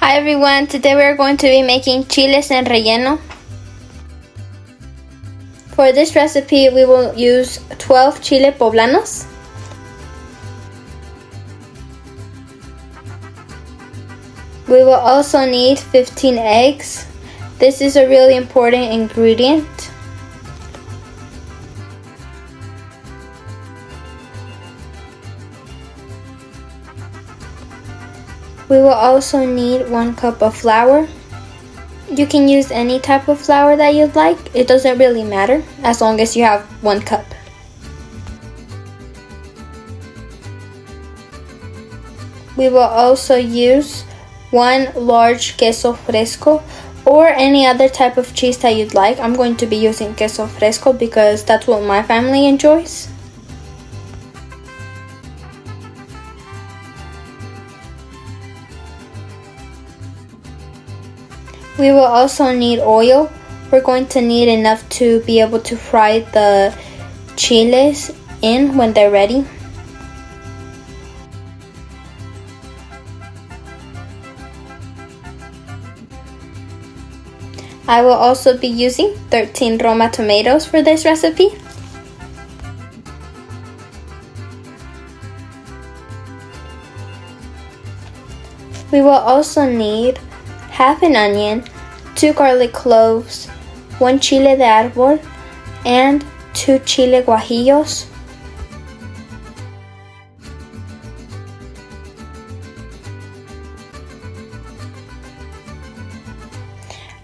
Hi everyone, today we are going to be making chiles en relleno. For this recipe we will use 12 chile poblanos, we will also need 15 eggs. This is a really important ingredient. We will also need 1 cup of flour. You can use any type of flour that you'd like. It doesn't really matter as long as you have 1 cup. We will also use 1 large queso fresco or any other type of cheese that you'd like. I'm going to be using queso fresco because that's what my family enjoys. We will also need oil. We're going to need enough to be able to fry the chiles in when they're ready. I will also be using 13 Roma tomatoes for this recipe. We will also need half an onion, 2 garlic cloves, 1 chile de árbol, and 2 chile guajillos.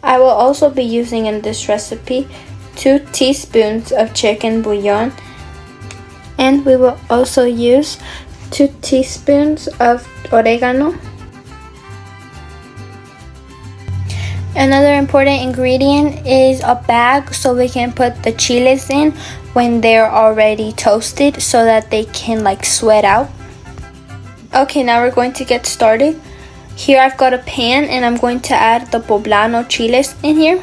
I will also be using in this recipe 2 teaspoons of chicken bouillon, and we will also use 2 teaspoons of oregano. Another important ingredient is a bag so we can put the chiles in when they're already toasted so that they can sweat out. Okay, now we're going to get started. Here I've got a pan and I'm going to add the poblano chiles in here.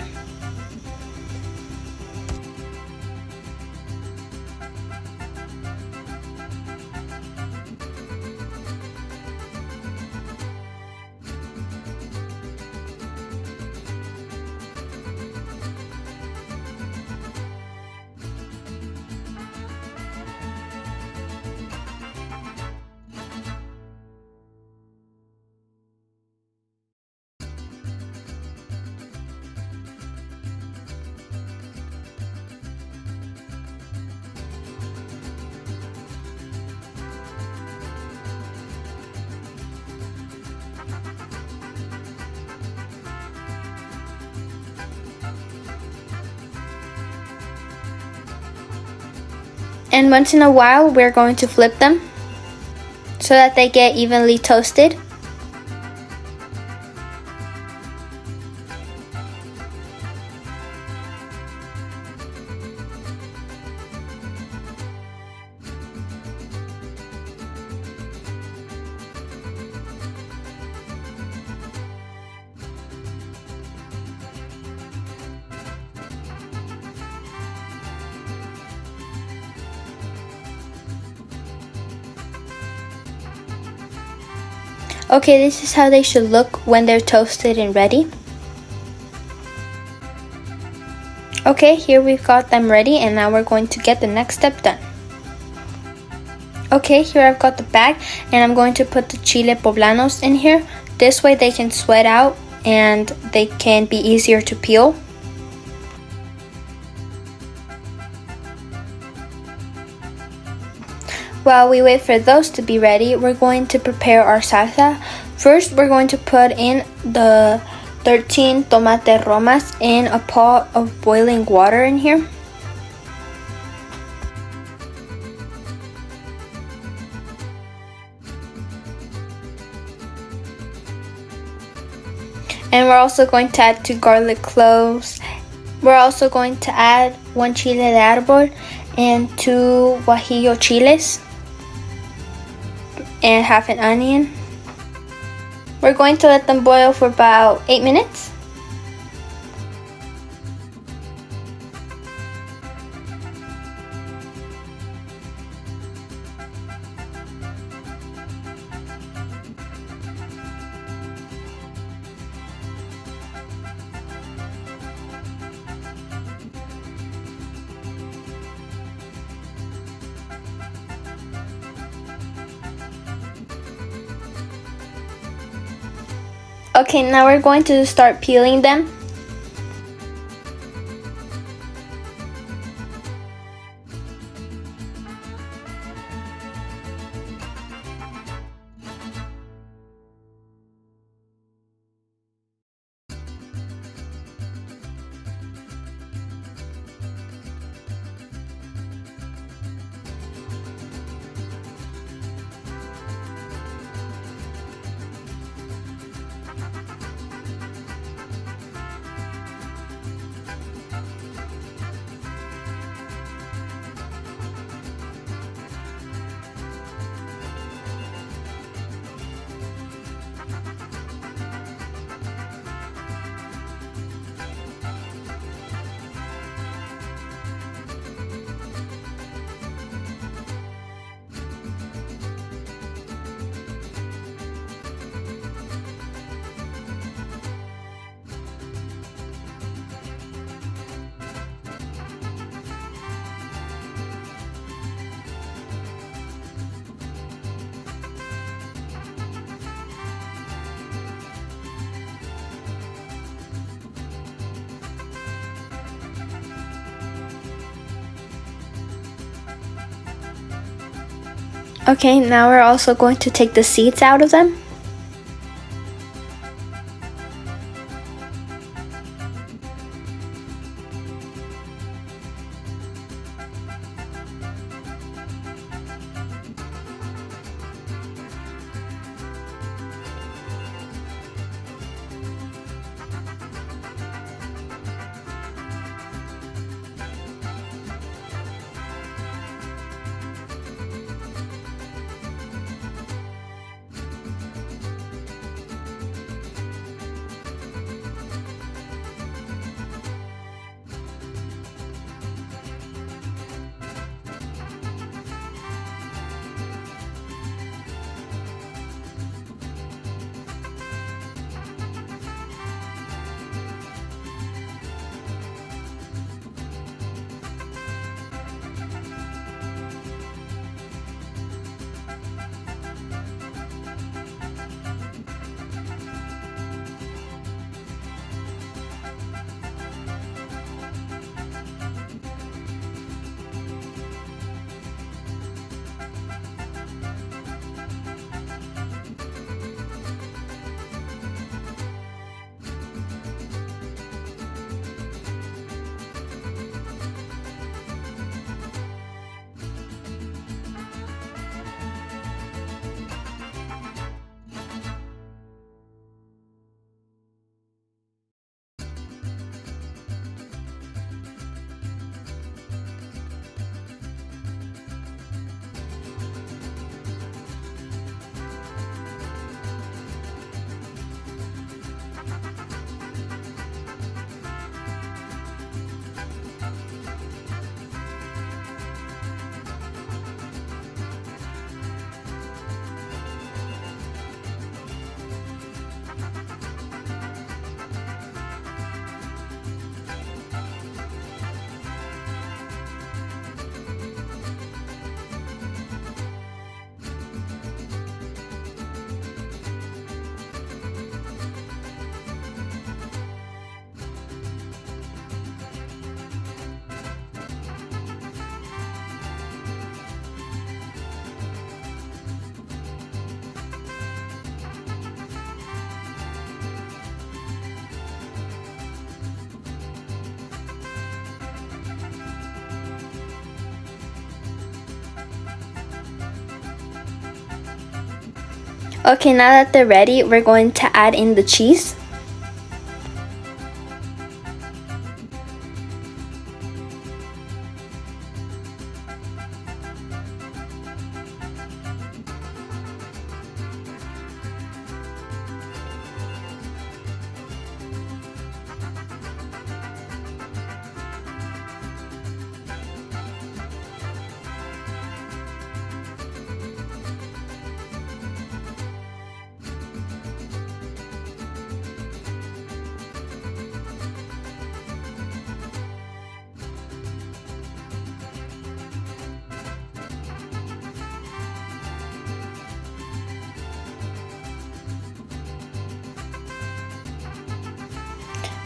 And once in a while, we're going to flip them so that they get evenly toasted. Okay, this is how they should look when they're toasted and ready. Okay, here we've got them ready and now we're going to get the next step done. Okay, here I've got the bag and I'm going to put the chile poblanos in here. This way they can sweat out and they can be easier to peel. While we wait for those to be ready, we're going to prepare our salsa. First, we're going to put in the 13 tomate romas in a pot of boiling water in here. And we're also going to add 2 garlic cloves. We're also going to add 1 chile de árbol and 2 guajillo chiles and half an onion. We're going to let them boil for about 8 minutes. Okay, now we're going to start peeling them. Okay, now we're also going to take the seeds out of them. Okay, now that they're ready, we're going to add in the cheese.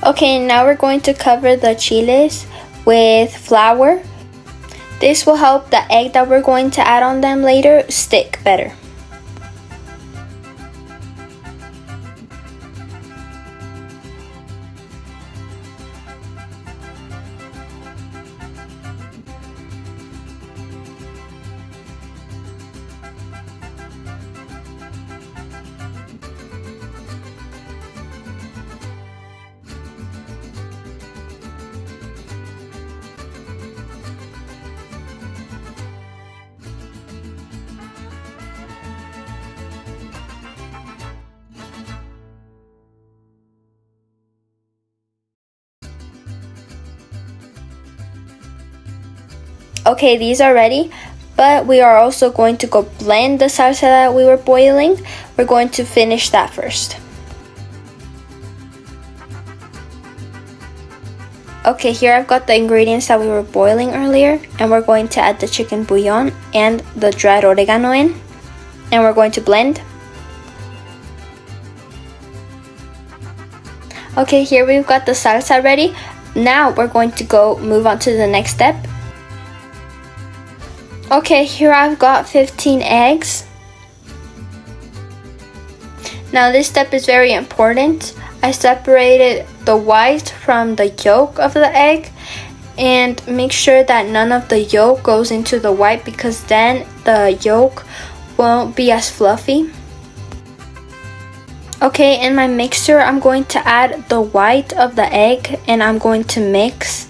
Okay, now we're going to cover the chiles with flour. This will help the egg that we're going to add on them later stick better. Okay, these are ready, but we are also going to go blend the salsa that we were boiling. We're going to finish that first. Okay, here I've got the ingredients that we were boiling earlier, and we're going to add the chicken bouillon and the dried oregano in, and we're going to blend. Okay, here we've got the salsa ready. Now we're going to move on to the next step. Okay, here I've got 15 eggs. Now this step is very important. I separated the white from the yolk of the egg, and make sure that none of the yolk goes into the white, because then the yolk won't be as fluffy. Okay, in my mixer I'm going to add the white of the egg and I'm going to mix.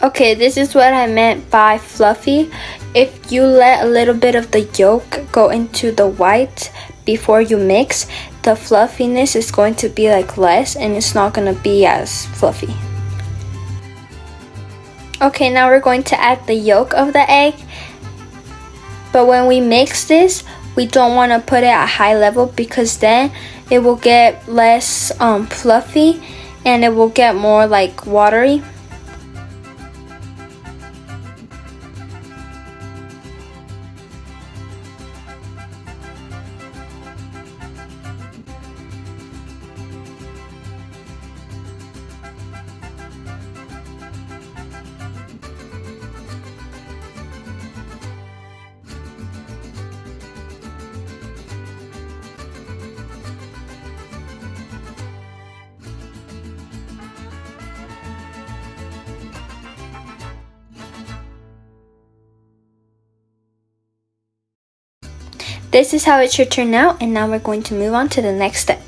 Okay, this is what I meant by fluffy. If you let a little bit of the yolk go into the white before you mix, the fluffiness is going to be like less and it's not going to be as fluffy. Okay, now we're going to add the yolk of the egg. But when we mix this, we don't want to put it at high level, because then it will get less fluffy and it will get more like watery. This is how it should turn out, and now we're going to move on to the next step.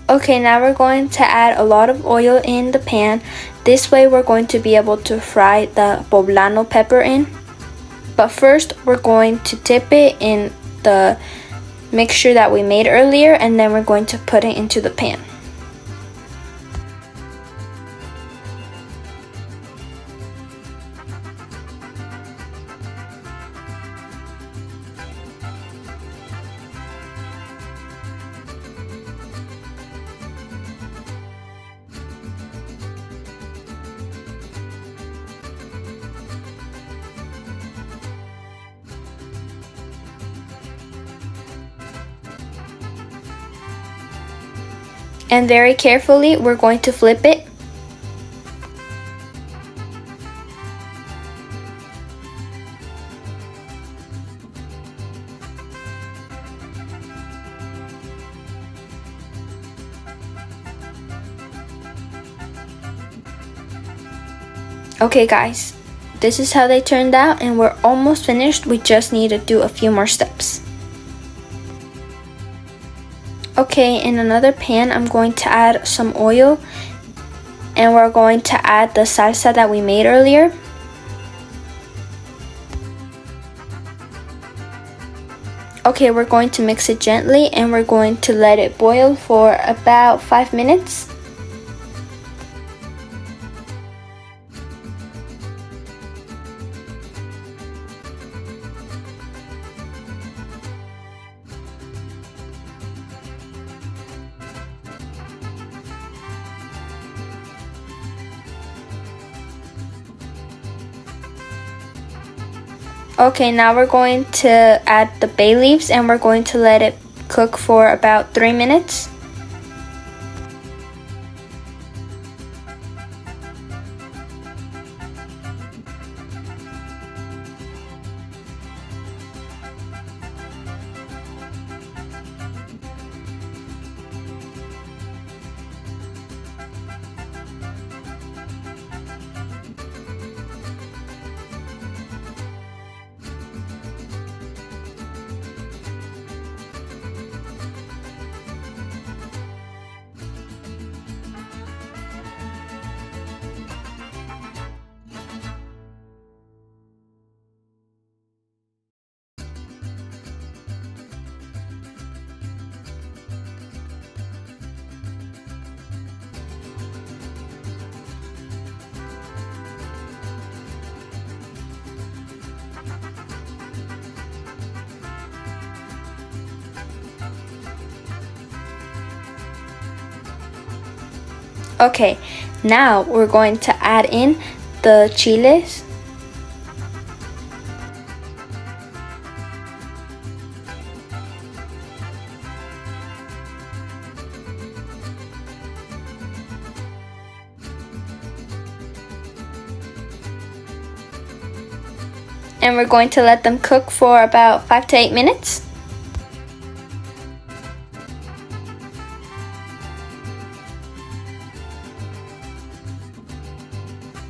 Okay, now we're going to add a lot of oil in the pan. This way we're going to be able to fry the poblano pepper in. But first we're going to dip it in the mixture that we made earlier, and then we're going to put it into the pan. And very carefully, we're going to flip it. Okay guys, this is how they turned out, and we're almost finished. We just need to do a few more steps. Okay, in another pan, I'm going to add some oil, and we're going to add the salsa that we made earlier. Okay, we're going to mix it gently and we're going to let it boil for about 5 minutes. Okay, now we're going to add the bay leaves and we're going to let it cook for about 3 minutes. Okay, now we're going to add in the chiles. And we're going to let them cook for about 5 to 8 minutes.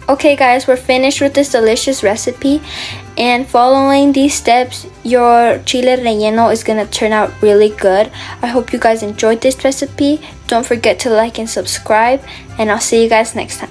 Okay guys, we're finished with this delicious recipe, and following these steps your chile relleno is gonna turn out really good. I hope you guys enjoyed this recipe. Don't forget to like and subscribe, and I'll see you guys next time.